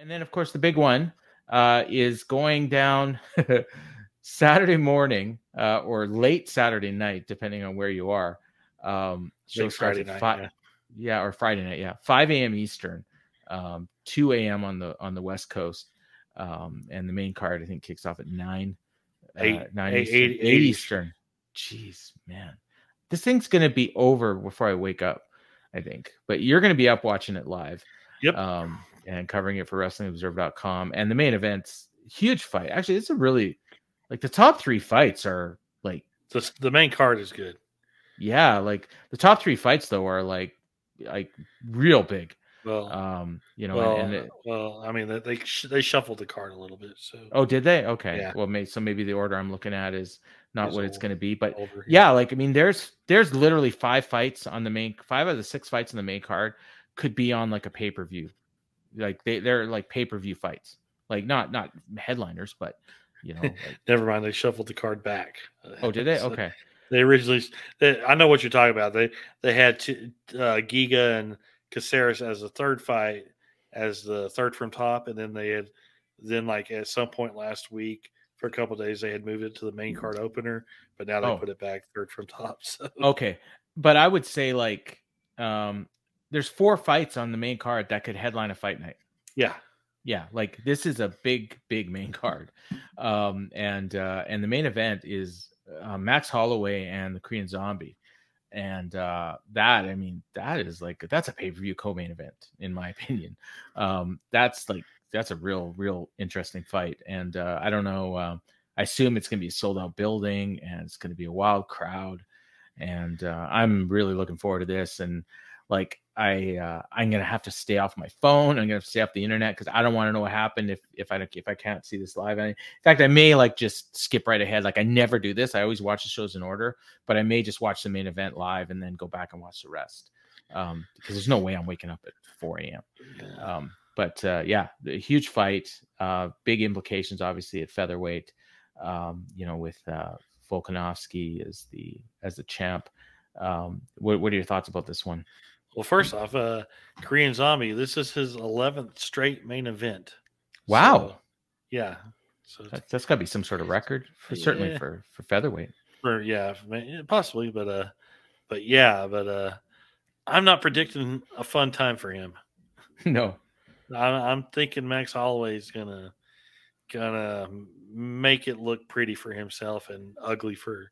And then, of course, the big one is going down Saturday morning or late Saturday night, depending on where you are. Show starts at 5, or Friday night, 5 a.m. Eastern, 2 a.m. on the West Coast, and the main card I think kicks off at 9 Eastern. Jeez, man, this thing's gonna be over before I wake up, I think. But you're gonna be up watching it live. Yep. And covering it for WrestlingObserver.com. And the main event's huge fight. Actually, it's a really, like, the top 3 fights are like the main card is good. Yeah, like the top 3 fights though are like real big. Well, I mean they shuffled the card a little bit. So did they? Okay. Yeah. Well, maybe the order I'm looking at is not what it's going to be, but like I mean, there's literally 5 fights on the main. 5 of the 6 fights on the main card could be on like a pay-per-view. Like they're like pay-per-view fights, like not headliners, but like... Never mind, they shuffled the card back. Oh, did they? Okay. They originally, I know what you're talking about. They had Giga and Caceres as the third fight, as the third from top, and then they had like at some point last week for a couple of days they had moved it to the main card opener, but now they put it back third from top. So. Okay, but I would say like there's 4 fights on the main card that could headline a fight night. Yeah, like this is a big main card, and the main event is Max Holloway and the Korean Zombie, and that is a pay-per-view co-main event in my opinion. That's a real interesting fight, and I don't know. I assume it's going to be a sold-out building, and it's going to be a wild crowd, and I'm really looking forward to this. And like I'm gonna have to stay off my phone. I'm gonna stay off the internet because I don't want to know what happened if I can't see this live. In fact, I may like just skip right ahead. Like I never do this. I always watch the shows in order, but I may just watch the main event live and then go back and watch the rest because there's no way I'm waking up at 4 a.m. But the huge fight, big implications obviously at featherweight. With Volkanovski as the champ. What are your thoughts about this one? Well, first off, Korean Zombie, this is his 11th straight main event. Wow. So, yeah. So that's got to be some sort of record, certainly for featherweight. Possibly, but I'm not predicting a fun time for him. No. I'm thinking Max Holloway is gonna make it look pretty for himself and ugly for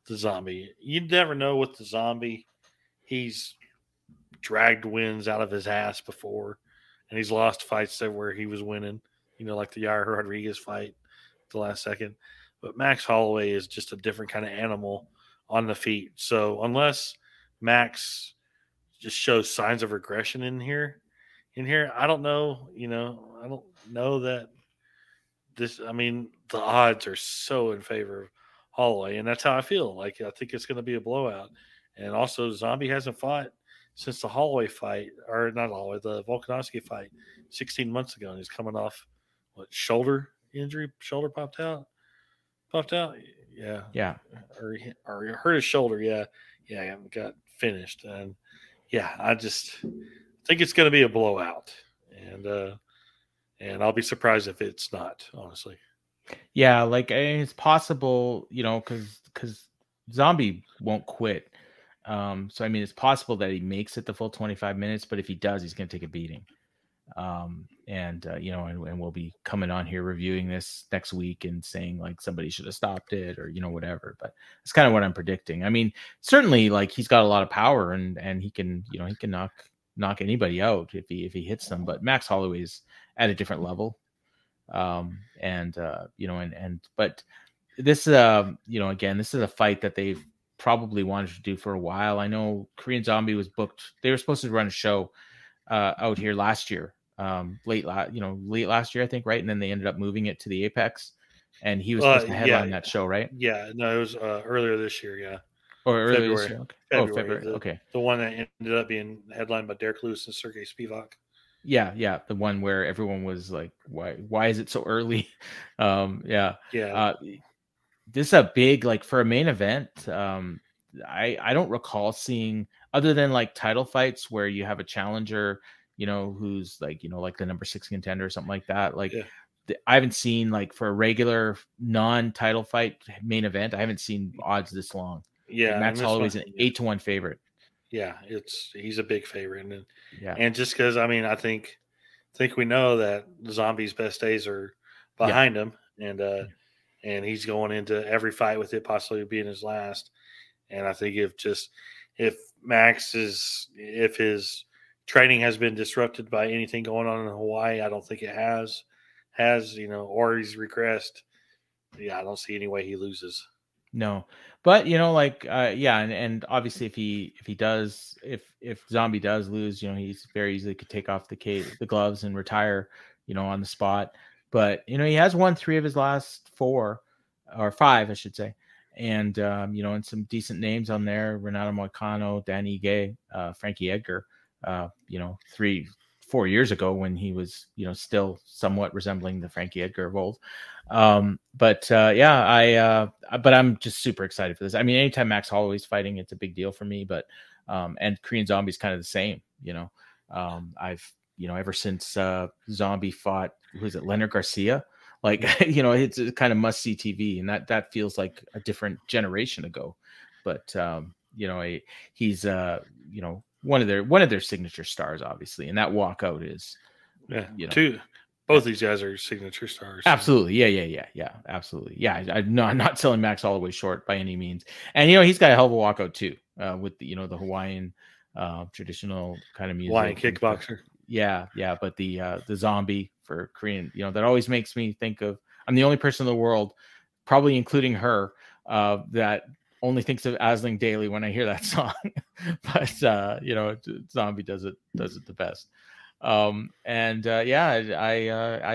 the Zombie. You never know with the Zombie. He's dragged wins out of his ass before, and he's lost fights where he was winning, like the Yair Rodriguez fight the last second. But Max Holloway is just a different kind of animal on the feet. So unless Max just shows signs of regression in here, I don't know, I don't know that the odds are so in favor of Holloway, and that's how I feel. Like, I think it's going to be a blowout. And also, Zombie hasn't fought since the Holloway fight, or not Holloway, the Volkanovski fight 16 months ago, and he's coming off shoulder injury, shoulder popped out, yeah, or he hurt his shoulder, yeah, got finished, and I just think it's going to be a blowout, and I'll be surprised if it's not, honestly. Yeah, like it's possible, because Zombie won't quit. So I mean, it's possible that he makes it the full 25 minutes, but if he does, he's going to take a beating. And we'll be coming on here reviewing this next week and saying like somebody should have stopped it or whatever. But it's kind of what I'm predicting. I mean, certainly like he's got a lot of power and he can knock anybody out if he hits them. But Max Holloway's at a different level. But this again, this is a fight that they've probably wanted to do for a while. I know Korean Zombie was booked. They were supposed to run a show out here last year, late last year, I think, right? And then they ended up moving it to the Apex, and he was supposed to headline that show, right? Yeah, no, it was earlier this year, yeah. Or earlier February. This year? Okay. February. Okay. The one that ended up being headlined by Derek Lewis and Sergey Spivak. Yeah, the one where everyone was like, "Why is it so early?" Yeah. This is a big, like, for a main event. I don't recall seeing, other than like title fights where you have a challenger, who's like, like the number 6 contender or something like that. Like I haven't seen, like, for a regular non-title fight main event, I haven't seen odds this long. Yeah. Like Max Holloway's an 8-1 favorite. Yeah. He's a big favorite. And just cause I think we know that Zombie's best days are behind him, and he's going into every fight with it possibly being his last. And I think if his training has been disrupted by anything going on in Hawaii, I don't think it has, or he's regressed. Yeah, I don't see any way he loses. No, but and obviously if Zombie does lose, he's very easily could take off the gloves and retire, on the spot. But he has won 3 of his last 4 or 5, I should say, and and some decent names on there: Renato Moicano, Dan Ige, Frankie Edgar. 3-4 years ago when he was still somewhat resembling the Frankie Edgar of old. But I'm just super excited for this. I mean, anytime Max Holloway's fighting, it's a big deal for me. But and Korean Zombie's kind of the same. I've ever since Zombie fought, who is it, Leonard Garcia? Like it's a kind of must see TV, and that feels like a different generation ago. But he's one of their signature stars, obviously, and that walkout is both these guys are signature stars. Absolutely. Yeah. Absolutely. Yeah. I'm not selling Max Holloway short by any means. And, he's got a hell of a walkout too, with the Hawaiian, traditional kind of music. Hawaiian kickboxer. Yeah. But the Zombie for Korean, that always makes me think of, I'm the only person in the world, probably including her, that only thinks of Asling Daily when I hear that song. But, Zombie does it the best. I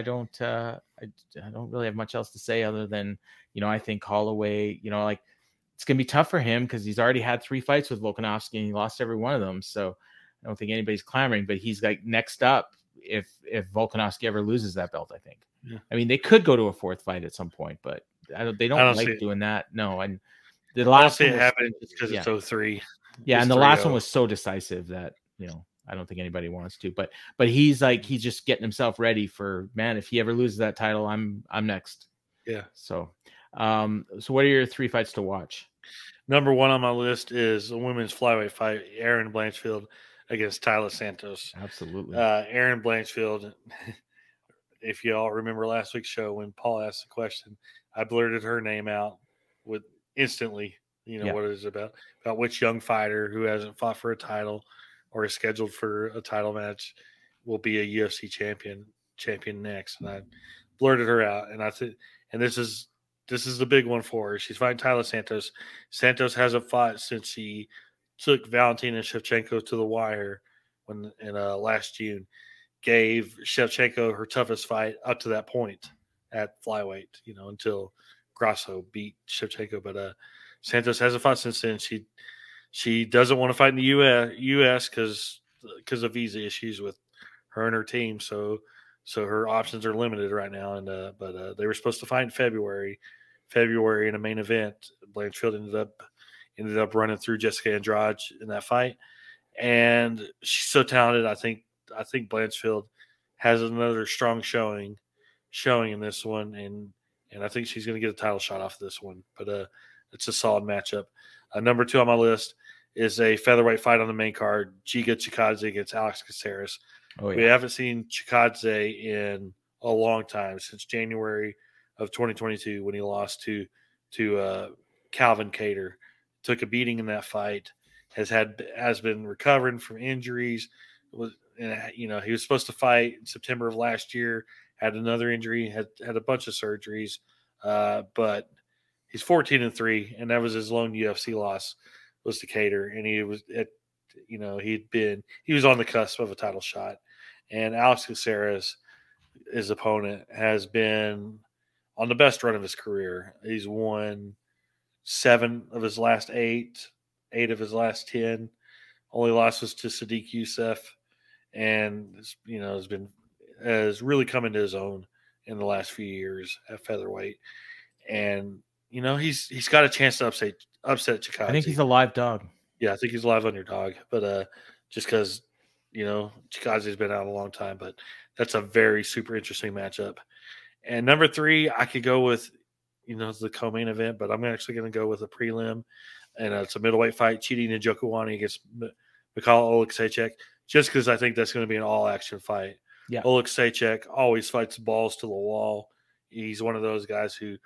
don't really have much else to say other than, I think Holloway, it's going to be tough for him because he's already had 3 fights with Volkanovski and he lost every one of them. So I don't think anybody's clamoring, but he's like next up if Volkanovski ever loses that belt, I think. Yeah. I mean, they could go to a 4th fight at some point, but they don't like doing that. No. And the last one happened because it's 0-3. Yeah. And the last one was so decisive that, I don't think anybody wants to, but he's just getting himself ready for, man, if he ever loses that title, I'm next. Yeah. So what are your 3 fights to watch? Number 1 on my list is a women's flyweight fight, Erin Blanchfield against Taila Santos. Absolutely. Erin Blanchfield, if you all remember last week's show, when Paul asked the question, I blurted her name out with instantly, what it is about which young fighter who hasn't fought for a title or is scheduled for a title match will be a UFC champion next. And I blurted her out. And I think, and this is the big one for her. She's fighting Taila Santos. Santos hasn't fought since she took Valentina Shevchenko to the wire in last June. Gave Shevchenko her toughest fight up to that point at flyweight, until Grasso beat Shevchenko. But Santos hasn't fought since then. She doesn't want to fight in the U.S. because of visa issues with her and her team. So her options are limited right now. And but they were supposed to fight in February in a main event. Blanchfield ended up running through Jessica Andrade in that fight, and she's so talented. I think Blanchfield has another strong showing in this one, and I think she's going to get a title shot off this one. But it's a solid matchup. Number 2 on my list is a featherweight fight on the main card, Giga Chikadze against Alex Caceres. Oh, yeah. We haven't seen Chikadze in a long time, since January of 2022 when he lost to Calvin Kattar. Took a beating in that fight, has been recovering from injuries. He was supposed to fight in September of last year, had another injury, had a bunch of surgeries, but he's 14-3, and that was his lone UFC loss, was to Kattar, and he was on the cusp of a title shot. And Alex Caceres, his opponent, has been on the best run of his career. He's won 7 of his last 8 of his last 10. Only loss was to Sadiq Youssef, and has really come into his own in the last few years at featherweight. And he's got a chance to upset Chikadze. I think he's a live dog. Yeah, I think he's a live underdog. But just because You know, Chikaze's been out a long time, but that's a very super interesting matchup. And number 3, I could go with, you know, the co-main event, but I'm actually going to go with a prelim, and it's a middleweight fight: Chidi Njokuani against Mikhail Oleksiejczuk, just because I think that's going to be an all-action fight. Yeah, Oleksiejczuk always fights balls to the wall. He's one of those guys who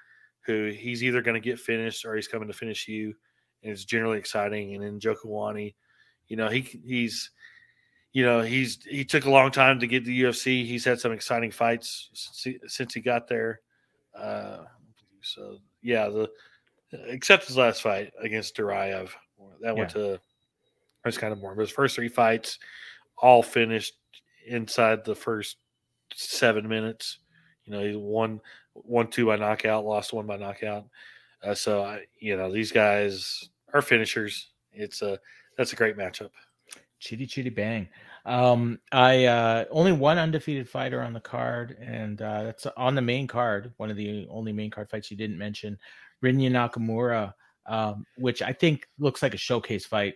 he's either going to get finished or he's coming to finish you, and it's generally exciting. And then Njokuani, you know, he took a long time to get to the UFC. He's had some exciting fights since he got there. So yeah, except his last fight against Duraev, that went to, I was kind of boring. But his first 3 fights all finished inside the first 7 minutes. You know, he won 2 by knockout, lost 1 by knockout. These guys are finishers. That's a great matchup. Chitty bang. I only one undefeated fighter on the card, and that's on the main card. One of the only main card fights you didn't mention, Rinya Nakamura, which I think looks like a showcase fight.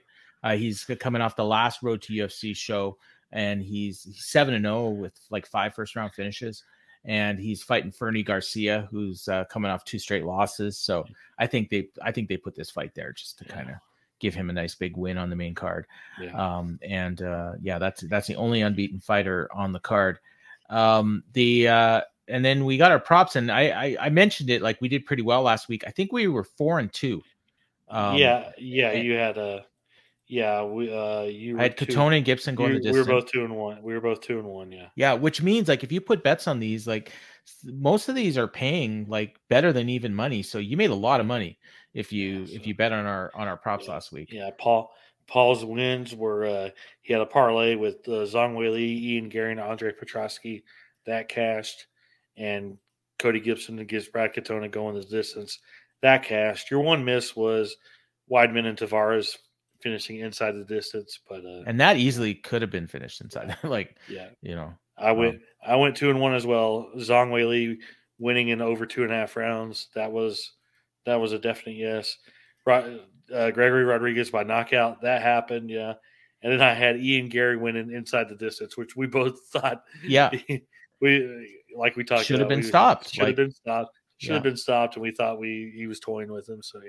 He's coming off the last Road to UFC show, and he's 7-0 with like 5 first-round finishes, and he's fighting Fernie Garcia, who's coming off 2 straight losses. So I think they put this fight there just to kind of give him a nice big win on the main card. That's the only unbeaten fighter on the card. And then we got our props, and I mentioned it, like we did pretty well last week. I think we were 4-2. You had I had Katona and Gibson going the distance. We were both 2-1. We were both 2-1. Yeah. Yeah, which means like if you put bets on these, like most of these are paying like better than even money. So you made a lot of money if you bet on our props last week. Yeah, Paul's wins were he had a parlay with Zhang Weili, Ian Gary, and Andre Petrosky that cashed, and Cody Gibson against Brad Katona going the distance that cashed. Your one miss was Weidman and Tavares finishing inside the distance, but and that easily could have been finished inside. I went 2-1 as well. Zhang Weili winning in over 2.5 rounds. That was a definite yes. Gregory Rodriguez by knockout, that happened, yeah. And then I had Ian Gary winning inside the distance, which we both thought, we talked should have been stopped. Should have been stopped, and we thought he was toying with him. So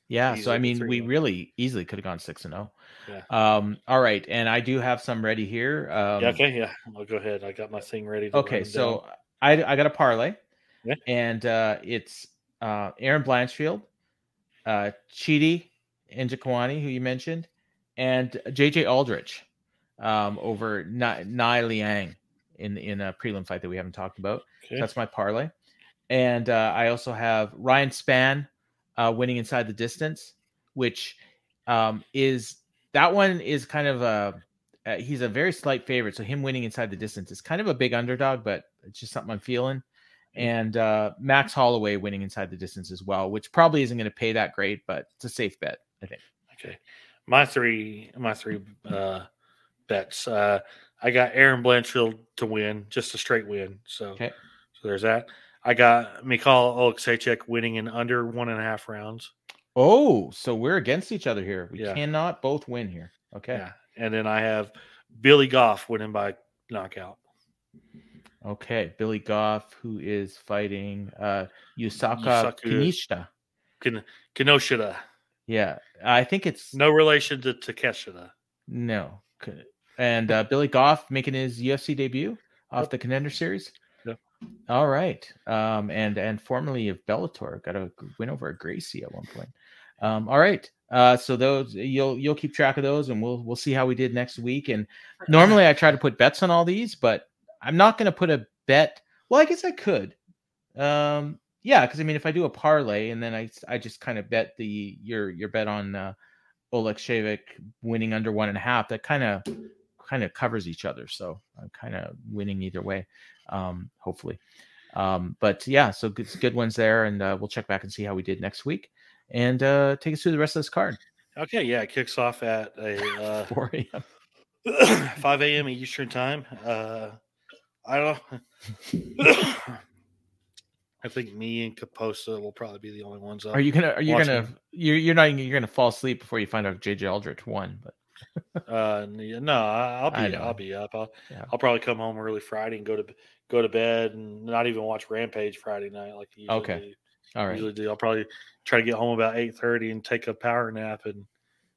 yeah. So I mean, we really easily could have gone 6-0. Yeah. All right, and I do have some ready here. I'll go ahead. I got my thing ready. Okay, so I got a parlay, and it's Aaron Blanchfield, Chidi Njokuani, who you mentioned, and JJ Aldrich over Nai Liang in a prelim fight that we haven't talked about. Okay. That's my parlay. And I also have Ryan Spann winning inside the distance, which is kind of he's a very slight favorite. So him winning inside the distance is kind of a big underdog, but it's just something I'm feeling. And Max Holloway winning inside the distance as well, which probably isn't going to pay that great, but it's a safe bet, I think. Okay. My three bets. I got Aaron Blanchfield to win, just a straight win. So there's that. I got Mikhail Oleksiejczuk winning in under 1.5 rounds. Oh, so we're against each other here. We cannot both win here. Okay. Yeah. And then I have Billy Goff winning by knockout. Okay, Billy Goff, who is fighting Yusaka Kinoshita. Kinoshita. Yeah, I think it's no relation to Takeshita. No, and Billy Goff making his UFC debut off the Contender Series. Yep. All right, and formerly of Bellator, got a win over a Gracie at one point. All right, so those you'll keep track of those, and we'll see how we did next week. And normally I try to put bets on all these, but I'm not going to put a bet. Well, I guess I could. Because I mean, if I do a parlay and then I just kind of bet your bet on Oleksiejczuk winning under 1.5, that kind of covers each other. So I'm kind of winning either way, hopefully. But yeah, so good ones there, and we'll check back and see how we did next week, and take us through the rest of this card. Okay, yeah, it kicks off at 4 a.m. 5 a.m. Eastern time. I don't know. I think me and Kaposa will probably be the only ones up. You're not gonna fall asleep before you find out JJ Aldrich won, but No, I'll be up. I'll probably come home early Friday and go to bed and not even watch Rampage Friday night like you usually do. All right. Usually do. I'll probably try to get home about 8:30 and take a power nap and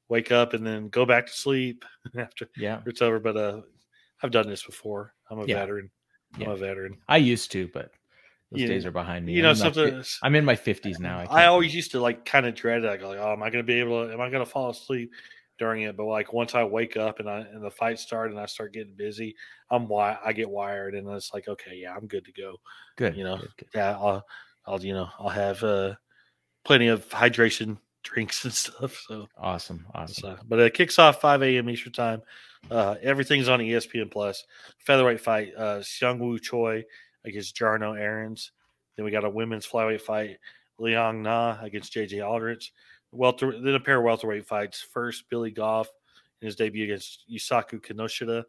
wake up and then go back to sleep after it's over. But I've done this before. I'm a veteran. I'm a veteran. I used to, but those days are behind me. I'm in my 50s now. I always used to like kind of dread it. I go like, oh, am I going to fall asleep during it? But like once I wake up and the fight started and I start getting busy, I get wired and it's like, okay, yeah, I'm good to go. Good. Good. Yeah, I'll have plenty of hydration drinks and stuff. So awesome. But it kicks off 5 a.m. Eastern time. Everything's on ESPN Plus. Featherweight fight: Seung-Woo Choi against Jarno Aarons. Then we got a women's flyweight fight: Liang Na against JJ Aldrich. Then a pair of welterweight fights. First, Billy Goff in his debut against Yusaku Kinoshita,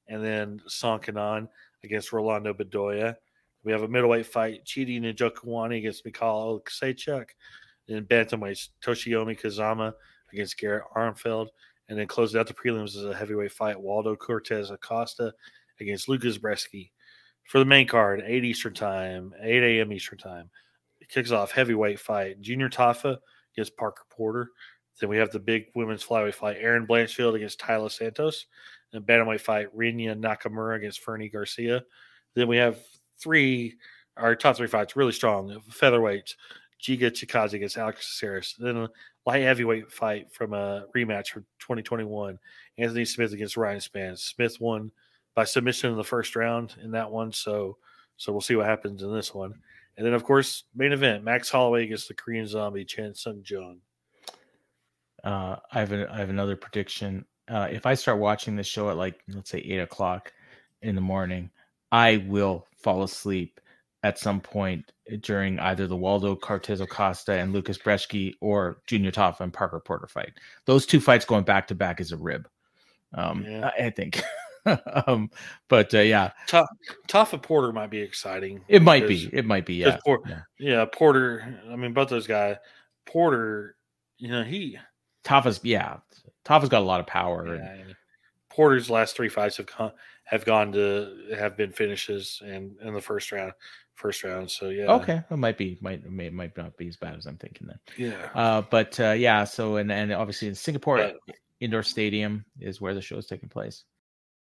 and then Song Kanan against Rolando Bedoya. We have a middleweight fight: Chidi Njokuani against Mikhail Kaseychuk. Then bantamweights: Toshiyomi Kazama against Garrett Armfeld. And then closing out the prelims is a heavyweight fight: Waldo Cortez Acosta against Lucas Bresky. For the main card, 8 Eastern Time, 8 a.m. Eastern Time. It kicks off heavyweight fight: Junior Tafa against Parker Porter. Then we have the big women's flyweight fight: Aaron Blanchfield against Tyler Santos. And bantamweight fight: Rinya Nakamura against Fernie Garcia. Then we have our top three fights, really strong. Featherweights: Giga Chikadze against Alex Caceres. Then a light heavyweight fight from a rematch from 2021. Anthony Smith against Ryan Spence. Smith won by submission in the first round in that one. So we'll see what happens in this one. And then, of course, main event: Max Holloway against the Korean Zombie Chan Sung Jung. I have another prediction. If I start watching this show at let's say 8 o'clock in the morning, I will fall asleep at some point during either the Waldo Cortez Acosta and Lucas Bresky or Junior Tafa and Parker Porter fight. Those two fights going back to back is a rib. I think. Tafa Porter might be exciting. It might be. Yeah. Porter. I mean, both those guys. Porter, Tafa's got a lot of power. Yeah, and Porter's last 3 fights have been finishes and in the first round. So yeah. Okay, it might not be as bad as I'm thinking then. Yeah. So and obviously in Singapore Indoor Stadium is where the show is taking place.